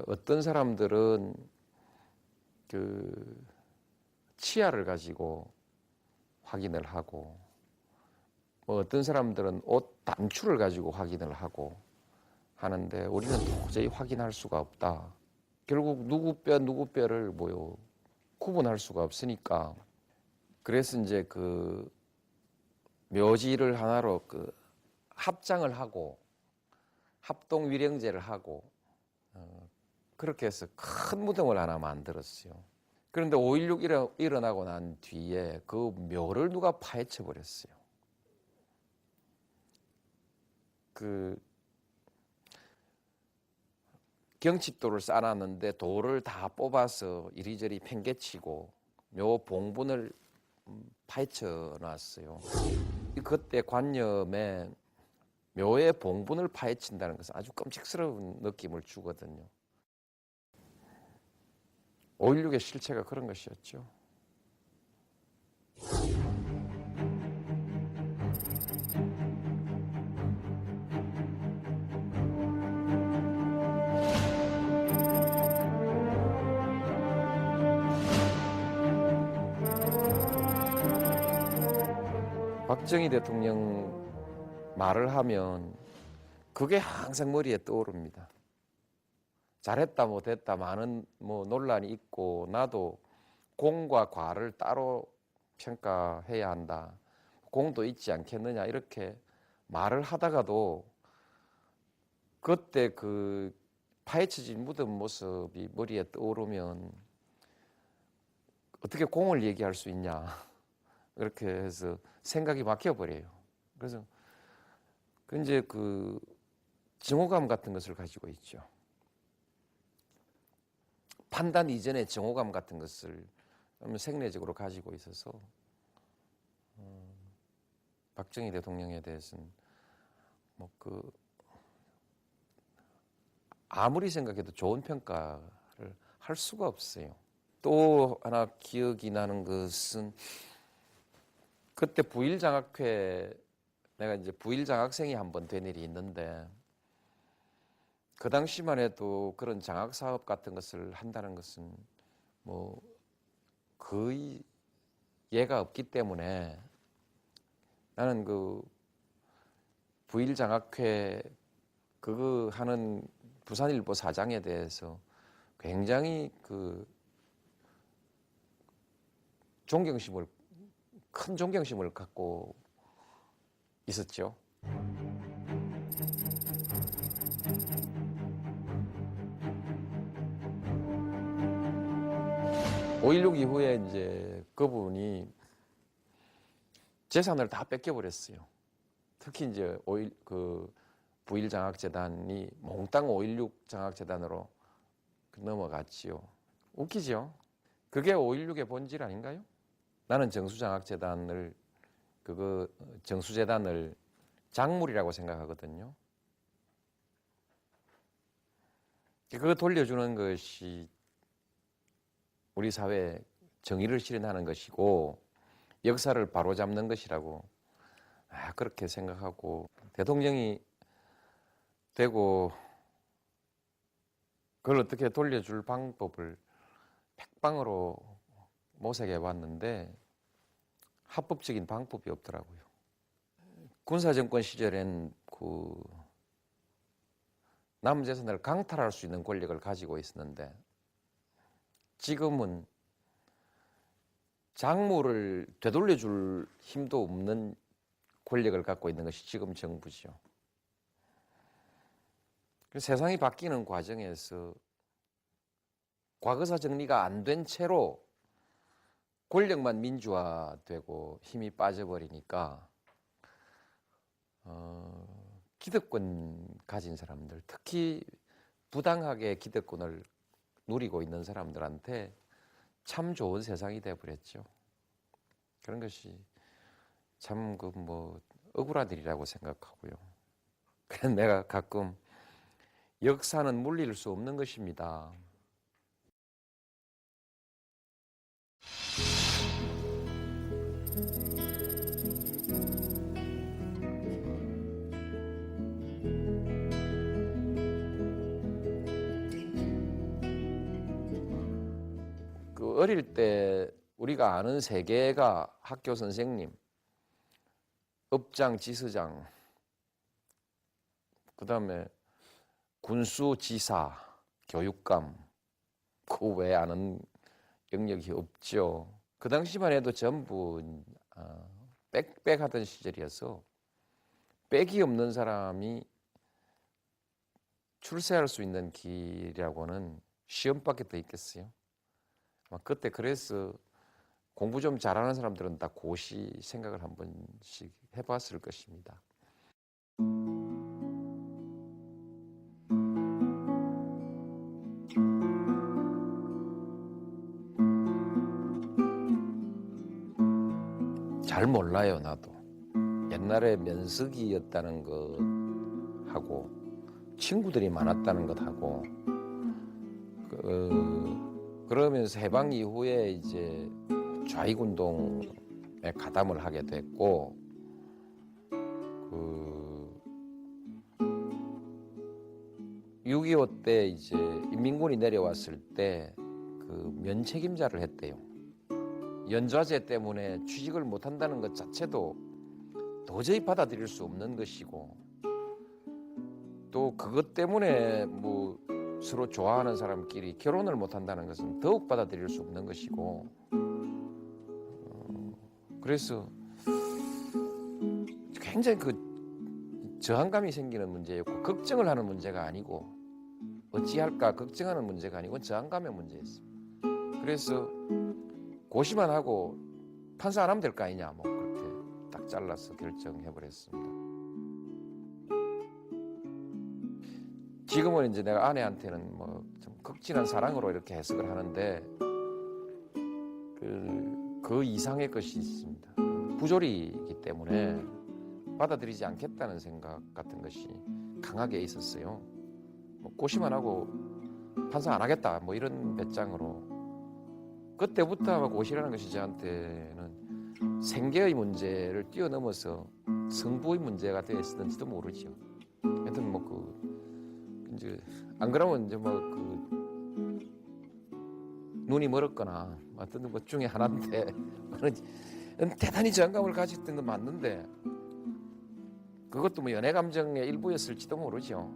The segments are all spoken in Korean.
어떤 사람들은 그 치아를 가지고 확인을 하고, 뭐 어떤 사람들은 옷 단추를 가지고 확인을 하고 하는데, 우리는 도저히 확인할 수가 없다. 결국 누구 뼈 누구 뼈를 뭐요 구분할 수가 없으니까. 그래서 이제 그 묘지를 하나로 그 합장을 하고 합동 위령제를 하고 그렇게 해서 큰 무덤을 하나 만들었어요. 그런데 5.16 일어나고 난 뒤에 그 묘를 누가 파헤쳐 버렸어요. 그 경칩돌을 쌓아놨는데 돌을 다 뽑아서 이리저리 팽개치고 묘 봉분을 파헤쳐 놨어요. 그때 관념에 묘의 봉분을 파헤친다는 것은 아주 끔찍스러운 느낌을 주거든요. 5.16의 실체가 그런 것이었죠. 박정희 대통령 말을 하면 그게 항상 머리에 떠오릅니다. 잘했다 못했다 많은 뭐 논란이 있고, 나도 공과 과를 따로 평가해야 한다. 공도 있지 않겠느냐 이렇게 말을 하다가도 그때 그 파헤쳐진 무덤 모습이 머리에 떠오르면 어떻게 공을 얘기할 수 있냐 그렇게 해서 생각이 막혀버려요. 그래서 이제 그 증오감 같은 것을 가지고 있죠. 판단 이전의 증오감 같은 것을 생리적으로 가지고 있어서 박정희 대통령에 대해서는 뭐 그 아무리 생각해도 좋은 평가를 할 수가 없어요. 또 하나 기억이 나는 것은 그때 부일장학회, 내가 이제 부일장학생이 한번 된 일이 있는데, 그 당시만 해도 그런 장학사업 같은 것을 한다는 것은 뭐 거의 예가 없기 때문에 나는 그 부일장학회 그거 하는 부산일보 사장에 대해서 굉장히 그 큰 존경심을 갖고 있었죠. 5.16 이후에 이제 그분이 재산을 다 뺏겨버렸어요. 특히 이제 그 부일장학재단이 몽땅 5.16 장학재단으로 넘어갔지요. 웃기죠? 그게 5.16의 본질 아닌가요? 나는 정수장학재단을, 정수재단을 작물이라고 생각하거든요. 그거 돌려주는 것이 우리 사회에 정의를 실현하는 것이고 역사를 바로잡는 것이라고 그렇게 생각하고, 대통령이 되고 그걸 어떻게 돌려줄 방법을 백방으로 모색해 봤는데 합법적인 방법이 없더라고요. 군사정권 시절엔 그 남재선을 강탈할 수 있는 권력을 가지고 있었는데, 지금은 작물을 되돌려줄 힘도 없는 권력을 갖고 있는 것이 지금 정부죠. 세상이 바뀌는 과정에서 과거사 정리가 안 된 채로 권력만 민주화되고 힘이 빠져버리니까 기득권 가진 사람들, 특히 부당하게 기득권을 누리고 있는 사람들한테 참 좋은 세상이 되어버렸죠. 그런 것이 참 그 뭐 억울한 일이라고 생각하고요. 그래서 내가 가끔 역사는 물릴 수 없는 것입니다. 어릴 때 우리가 아는 세계가 학교 선생님, 업장 지서장, 그다음에 군수 지사, 교육감, 그 외에 아는 영역이 없죠. 그 당시만 해도 전부 빽빽하던 시절이어서 빽이 없는 사람이 출세할 수 있는 길이라고는 시험밖에 더 있겠어요. 그때 그래서 공부 좀 잘하는 사람들은 다 고시 생각을 한 번씩 해봤을 것입니다. 잘 몰라요, 나도. 옛날에 면석이었다는 것하고 친구들이 많았다는 것하고 그러면서 해방 이후에 이제 좌익운동에 가담을 하게 됐고 그 6.25 때 이제 인민군이 내려왔을 때 그 면책임자를 했대요. 연좌제 때문에 취직을 못한다는 것 자체도 도저히 받아들일 수 없는 것이고 또 그것 때문에 뭐 서로 좋아하는 사람끼리 결혼을 못한다는 것은 더욱 받아들일 수 없는 것이고 그래서 굉장히 그 저항감이 생기는 문제였고 걱정을 하는 문제가 아니고 어찌할까 걱정하는 문제가 아니고 저항감의 문제였습니다. 그래서 고시만 하고 판사 안 하면 될 거 아니냐 뭐 그렇게 딱 잘라서 결정해버렸습니다. 지금은 이제 내가 아내한테는 뭐 좀 극진한 사랑으로 이렇게 해석을 하는데 그 이상의 것이 있습니다. 부조리이기 때문에 받아들이지 않겠다는 생각 같은 것이 강하게 있었어요. 뭐 고시만 하고 판사 안 하겠다 뭐 이런 배짱으로 그때부터 고시라는 것이 저한테는 생계의 문제를 뛰어넘어서 성부의 문제가 되어 있었는지도 모르죠. 하여튼 뭐 이제 안 그러면 이제 뭐 눈이 멀었거나 어떤 것 중에 하나인데 대단히 저항감을 가졌던 건 맞는데 그것도 뭐 연애 감정의 일부였을지도 모르죠.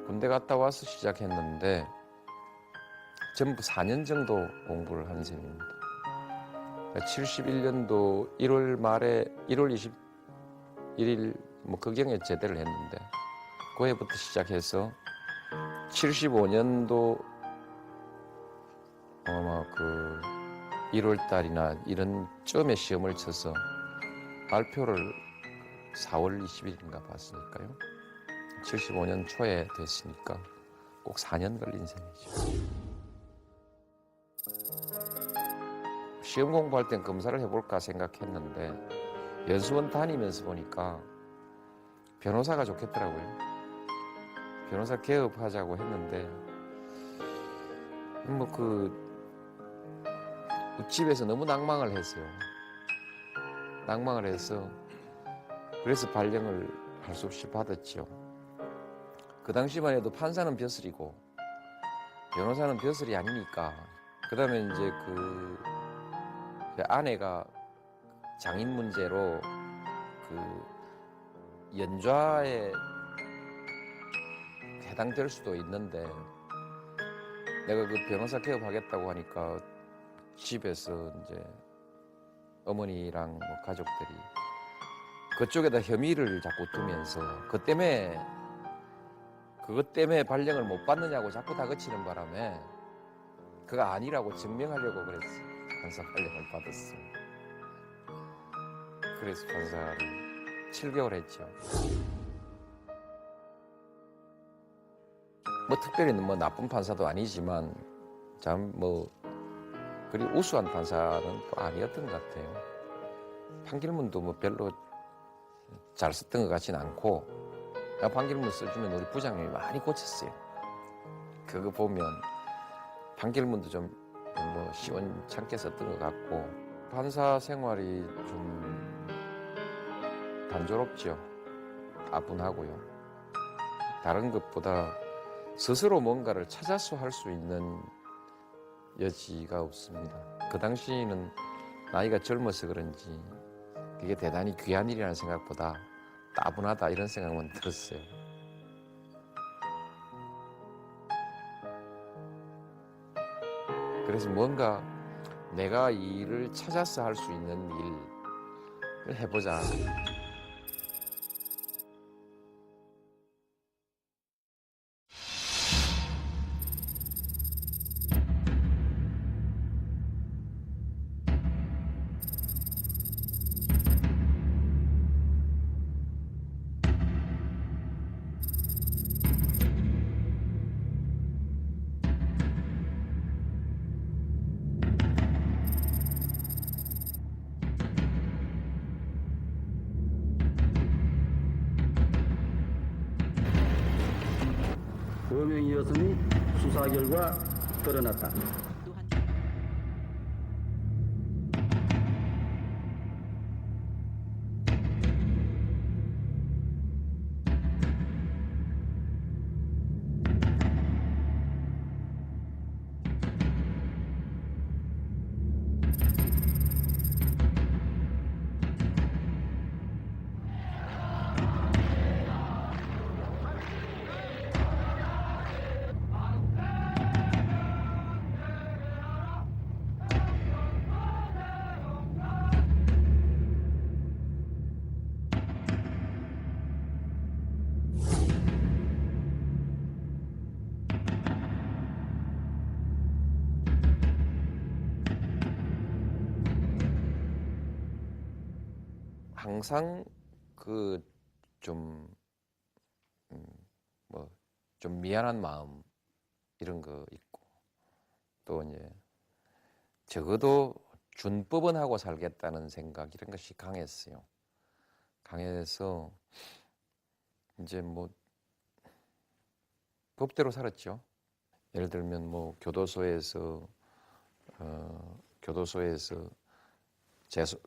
군대 갔다 와서 시작했는데 전부 4년 정도 공부를 한 셈입니다. 71년도 1월 말에 1월 21일 뭐 그경에 제대를 했는데 그 해부터 시작해서 75년도 아마 1월 달이나 이런 쯤에 시험을 쳐서 발표를 4월 20일인가 봤으니까요. 75년 초에 됐으니까 꼭 4년 걸린 셈이죠. 시험 공부할 땐 검사를 해볼까 생각했는데 연수원 다니면서 보니까 변호사가 좋겠더라고요. 변호사 개업하자고 했는데 집에서 너무 낭망을 했어요. 낭망을 해서 그래서 발령을 할 수 없이 받았죠. 그 당시만 해도 판사는 벼슬이고 변호사는 벼슬이 아니니까 그 다음에 이제 제 아내가 장인 문제로 연좌에 해당될 수도 있는데 내가 변호사 개업하겠다고 하니까 집에서 이제 어머니랑 뭐 가족들이 그쪽에다 혐의를 자꾸 두면서 그것 때문에 발령을 못 받느냐고 자꾸 다그치는 바람에 그거 아니라고 증명하려고 그랬어요. 판사 발령을 받았습니다. 그래서 판사를 7개월 했죠. 뭐 특별히 뭐 나쁜 판사도 아니지만 참 그리 우수한 판사는 또 아니었던 것 같아요. 판결문도 뭐 별로 잘 썼던 것 같지는 않고 판결문 써주면 우리 부장님이 많이 고쳤어요. 그거 보면 판결문도 좀 뭐 시원찮게 썼던 것 같고 판사 생활이 좀 단조롭죠. 따분하고요. 다른 것보다 스스로 뭔가를 찾아서 할 수 있는 여지가 없습니다. 그 당시에는 나이가 젊어서 그런지 그게 대단히 귀한 일이라는 생각보다 따분하다 이런 생각만 들었어요. 그래서 뭔가 내가 이 일을 찾아서 할 수 있는 일을 해보자. 범행이었음이 수사 결과 드러났다. 항상 그 좀 뭐 좀 미안한 마음 이런 거 있고 또 이제 적어도 준법은 하고 살겠다는 생각 이런 것이 강했어요. 강해서 이제 뭐 법대로 살았죠. 예를 들면 뭐 교도소에서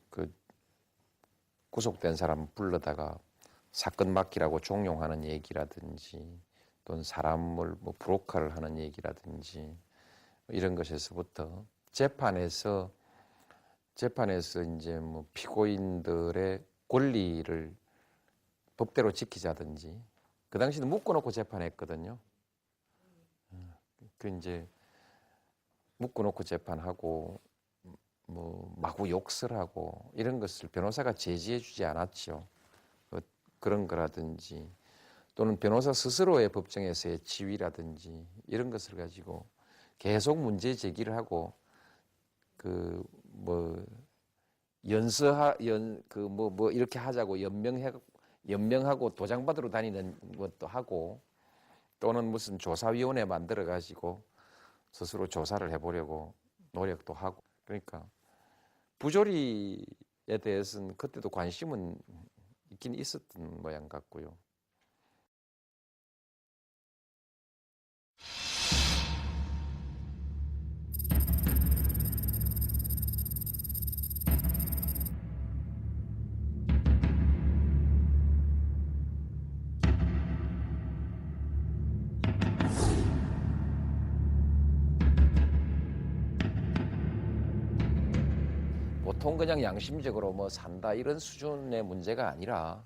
그 구속된 사람 불러다가 사건 맡기라고 종용하는 얘기라든지 또는 사람을 뭐 브로커를 하는 얘기라든지 이런 것에서부터 재판에서 이제 뭐 피고인들의 권리를 법대로 지키자든지 그 당시는 묶어놓고 재판했거든요. 그 이제 묶어놓고 재판하고 뭐 마구 욕설하고 이런 것을 변호사가 제지해주지 않았죠. 그런 거라든지 또는 변호사 스스로의 법정에서의 지위라든지 이런 것을 가지고 계속 문제 제기를 하고 그 뭐 뭐 이렇게 하자고 연명하고 도장 받으러 다니는 것도 하고 또는 무슨 조사위원회 만들어 가지고 스스로 조사를 해보려고 노력도 하고 그러니까 부조리에 대해서는 그때도 관심은 있긴 있었던 모양 같고요. 보통 그냥 양심적으로 뭐 산다 이런 수준의 문제가 아니라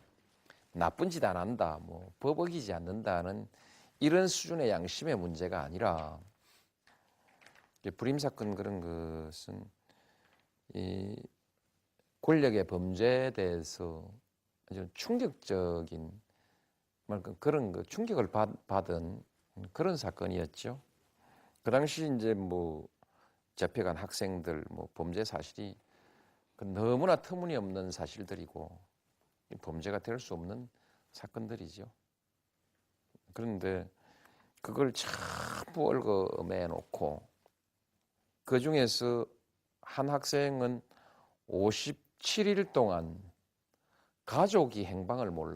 나쁜 짓 안 한다, 뭐 법 어기지 않는다는 이런 수준의 양심의 문제가 아니라 불임 사건 그런 것은 이 권력의 범죄에 대해서 아주 충격적인 그런 그 충격을 받은 그런 사건이었죠. 그 당시 이제 뭐 잡혀간 학생들 뭐 범죄 사실이 너무나 터무니없는 사실들이고 범죄가 될 수 없는 사건들이죠. 그런데 그걸 전부 얽어매 놓고 그 중에서 한 학생은 57일 동안 가족이 행방을 몰라